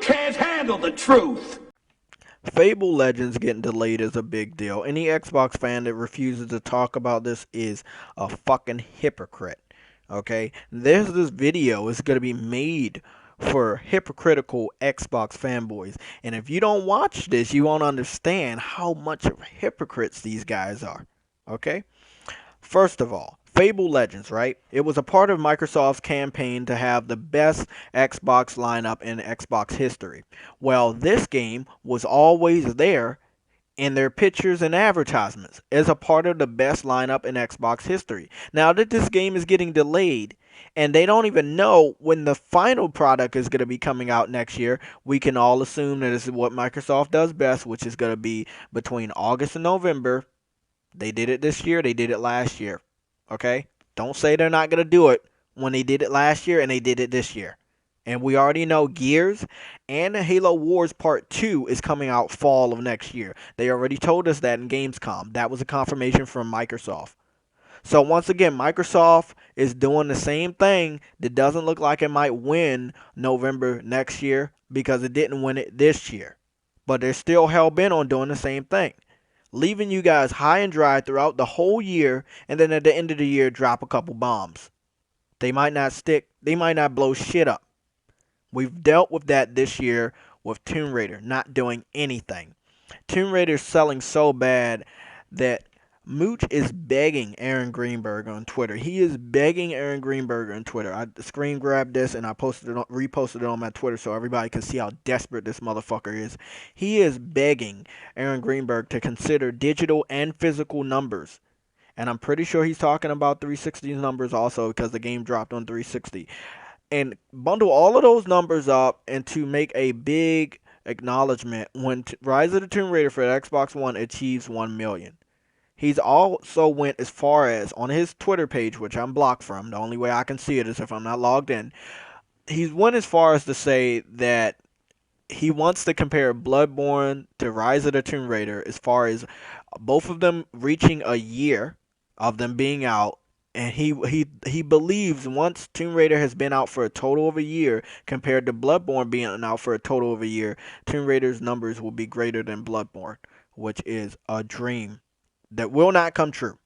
can't handle the truth. Fable Legends getting delayed is a big deal. Any Xbox fan that refuses to talk about this is a fucking hypocrite. Okay? This video is going to be made for hypocritical Xbox fanboys. And if you don't watch this, you won't understand how much of hypocrites these guys are. Okay? First of all, Fable Legends, right? It was a part of Microsoft's campaign to have the best Xbox lineup in Xbox history. Well, this game was always there in their pictures and advertisements as a part of the best lineup in Xbox history. Now that this game is getting delayed and they don't even know when the final product is going to be coming out next year, we can all assume that this is what Microsoft does best, which is going to be between August and November. They did it this year, they did it last year. Okay? Don't say they're not going to do it when they did it last year and they did it this year. And we already know Gears and Halo Wars Part 2 is coming out fall of next year. They already told us that in Gamescom. That was a confirmation from Microsoft. So once again, Microsoft is doing the same thing that doesn't look like it might win November next year because it didn't win it this year. But they're still hell bent on doing the same thing, leaving you guys high and dry throughout the whole year, and then at the end of the year drop a couple bombs. They might not stick, they might not blow shit up. We've dealt with that this year with Tomb Raider not doing anything. Tomb Raider's selling so bad that Mooch is begging Aaron Greenberg on Twitter. He is begging Aaron Greenberg on Twitter. I screen grabbed this and I reposted it on my Twitter so everybody can see how desperate this motherfucker is. He is begging Aaron Greenberg to consider digital and physical numbers. And I'm pretty sure he's talking about 360's numbers also because the game dropped on 360. And bundle all of those numbers up and to make a big acknowledgement when Rise of the Tomb Raider for the Xbox One achieves 1 million. He's also went as far as on his Twitter page, which I'm blocked from. The only way I can see it is if I'm not logged in. He's went as far as to say that he wants to compare Bloodborne to Rise of the Tomb Raider as far as both of them reaching a year of them being out. And he believes once Tomb Raider has been out for a total of a year compared to Bloodborne being out for a total of a year, Tomb Raider's numbers will be greater than Bloodborne, which is a dream that will not come true.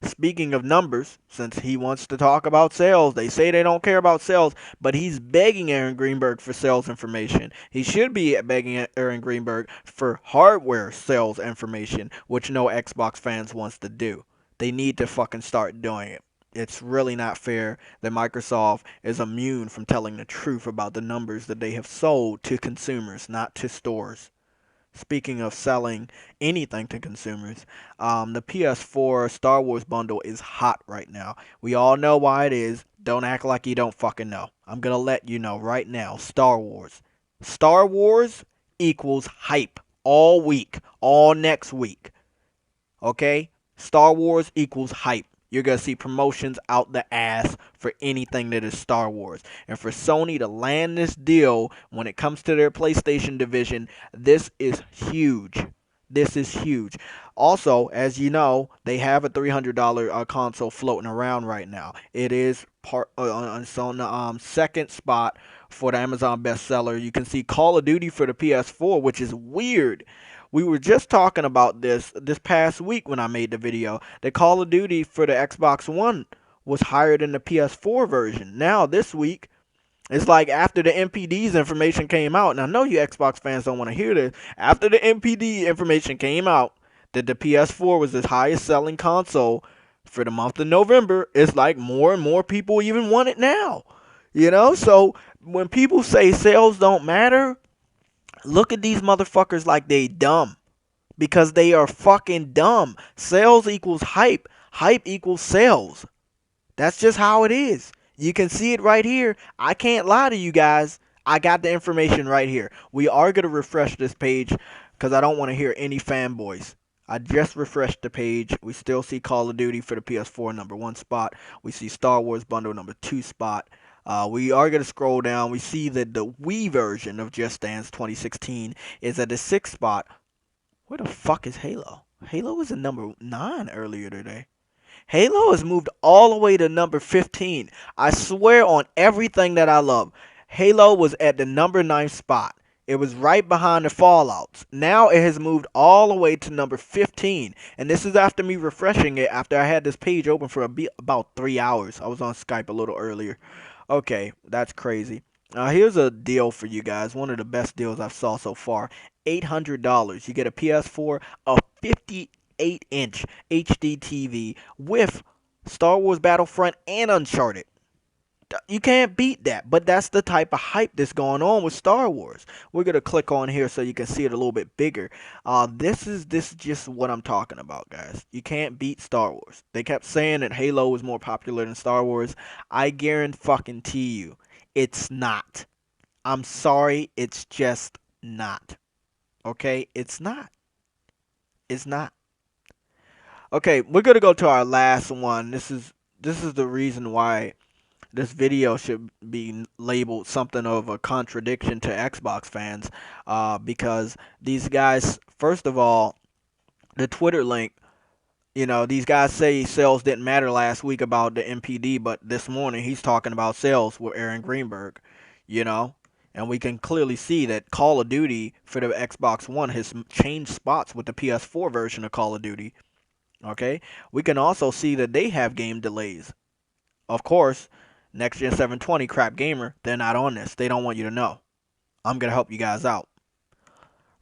Speaking of numbers, since he wants to talk about sales, they say they don't care about sales, but he's begging Aaron Greenberg for sales information. He should be begging Aaron Greenberg for hardware sales information, which no Xbox fans wants to do. They need to fucking start doing it. It's really not fair that Microsoft is immune from telling the truth about the numbers that they have sold to consumers, not to stores. Speaking of selling anything to consumers, the PS4 Star Wars bundle is hot right now. We all know why it is. Don't act like you don't fucking know. I'm gonna let you know right now. Star Wars. Star Wars equals hype all week, all next week. Okay? Star Wars equals hype. You're going to see promotions out the ass for anything that is Star Wars. And for Sony to land this deal when it comes to their PlayStation division, this is huge. This is huge. Also, as you know, they have a $300 console floating around right now. It is it's on the second spot for the Amazon bestseller. You can see Call of Duty for the PS4, which is weird. We were just talking about this past week when I made the video. The Call of Duty for the Xbox One was higher than the PS4 version. Now this week, it's like after the NPD's information came out, and I know you Xbox fans don't want to hear this. After the NPD information came out that the PS4 was the highest selling console for the month of November, it's like more and more people even want it now. So when people say sales don't matter, look at these motherfuckers like they dumb. Because they are fucking dumb. Sales equals hype. Hype equals sales. That's just how it is. You can see it right here. I can't lie to you guys. I got the information right here. We are going to refresh this page because I don't want to hear any fanboys. I just refreshed the page. We still see Call of Duty for the PS4 number 1 spot. We see Star Wars bundle number 2 spot. We are going to scroll down. We see that the Wii version of Just Dance 2016 is at the 6th spot. Where the fuck is Halo? Halo was in number 9 earlier today. Halo has moved all the way to number 15. I swear on everything that I love. Halo was at the number 9 spot. It was right behind the Fallouts. Now it has moved all the way to number 15. And this is after me refreshing it after I had this page open for about 3 hours. I was on Skype a little earlier. Okay, that's crazy. Here's a deal for you guys. One of the best deals I've saw so far. $800. You get a PS4, a 58-inch HD TV with Star Wars Battlefront and Uncharted. You can't beat that, but that's the type of hype that's going on with Star Wars. We're gonna click on here so you can see it a little bit bigger. This is just what I'm talking about, guys. You can't beat Star Wars. They kept saying that Halo was more popular than Star Wars. I guarantee you, it's not. I'm sorry, it's just not. Okay, it's not. It's not. Okay, we're gonna go to our last one. This is the reason why this video should be labeled something of a contradiction to Xbox fans, because these guys, first of all, the Twitter link, these guys say sales didn't matter last week about the MPD, but this morning he's talking about sales with Aaron Greenberg, you know, and we can clearly see that Call of Duty for the Xbox One has changed spots with the PS4 version of Call of Duty. Okay, we can also see that they have game delays. Of course, Next Gen 720 Crap Gamer, they're not on this. They don't want you to know. I'm going to help you guys out.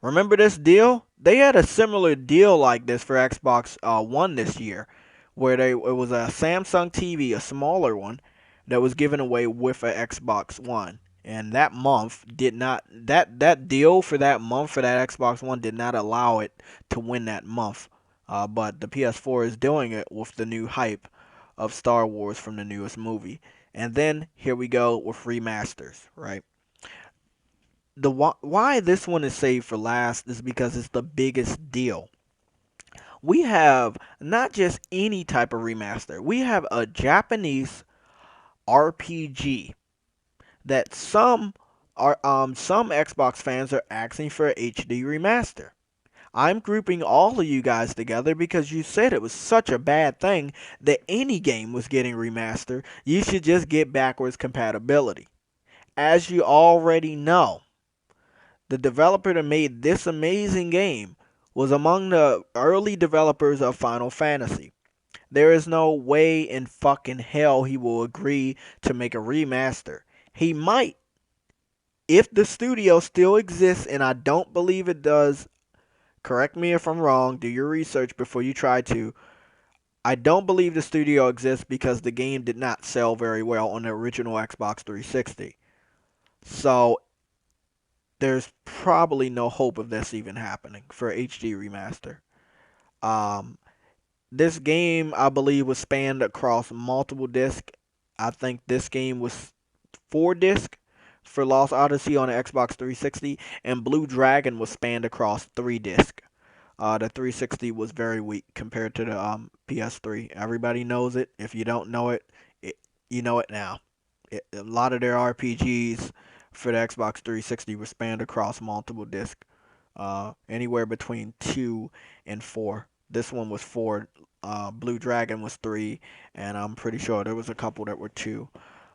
Remember this deal? They had a similar deal like this for Xbox One this year, where it was a Samsung TV, a smaller one, that was given away with an Xbox One. And that month did not, that deal for that month for that Xbox One did not allow it to win that month. But the PS4 is doing it with the new hype of Star Wars from the newest movie. And then here we go with remasters, right? Why this one is saved for last is because it's the biggest deal. We have not just any type of remaster. We have a Japanese RPG that some Xbox fans are asking for a HD remaster. I'm grouping all of you guys together because you said it was such a bad thing that any game was getting remastered. You should just get backwards compatibility. As you already know, the developer that made this amazing game was among the early developers of Final Fantasy. There is no way in fucking hell he will agree to make a remaster. He might, if the studio still exists, and I don't believe it does. Correct me if I'm wrong. Do your research before you try to. I don't believe the studio exists because the game did not sell very well on the original Xbox 360. So there's probably no hope of this even happening for HD remaster. This game, I believe, was spanned across multiple discs. I think this game was 4 discs for Lost Odyssey on the Xbox 360, and Blue Dragon was spanned across 3 discs. The 360 was very weak compared to the PS3. Everybody knows it. If you don't know it, you know it now. A lot of their RPGs for the Xbox 360 were spanned across multiple discs, anywhere between 2 and 4. This one was 4. Blue Dragon was 3, and I'm pretty sure there was a couple that were 2.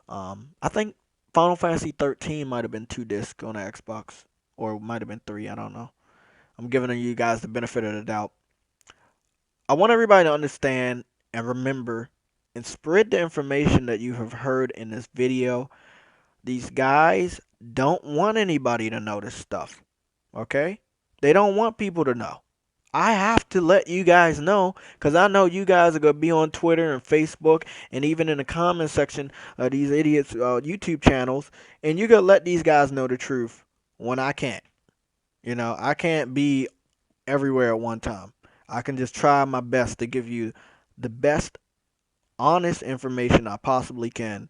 I think Final Fantasy 13 might have been 2 discs on the Xbox, or it might have been 3. I don't know. I'm giving you guys the benefit of the doubt. I want everybody to understand and remember and spread the information that you have heard in this video. These guys don't want anybody to know this stuff. Okay? They don't want people to know. I have to let you guys know because I know you guys are going to be on Twitter and Facebook and even in the comment section of these idiots' YouTube channels, and you're going to let these guys know the truth when I can't. I can't be everywhere at one time. I can just try my best to give you the best honest information I possibly can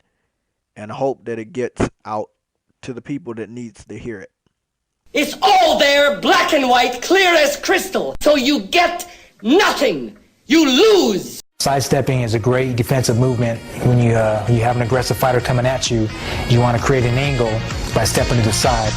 and hope that it gets out to the people that needs to hear it. It's all there, black and white, clear as crystal. So you get nothing. You lose. Sidestepping is a great defensive movement. When you have an aggressive fighter coming at you, you want to create an angle by stepping to the side.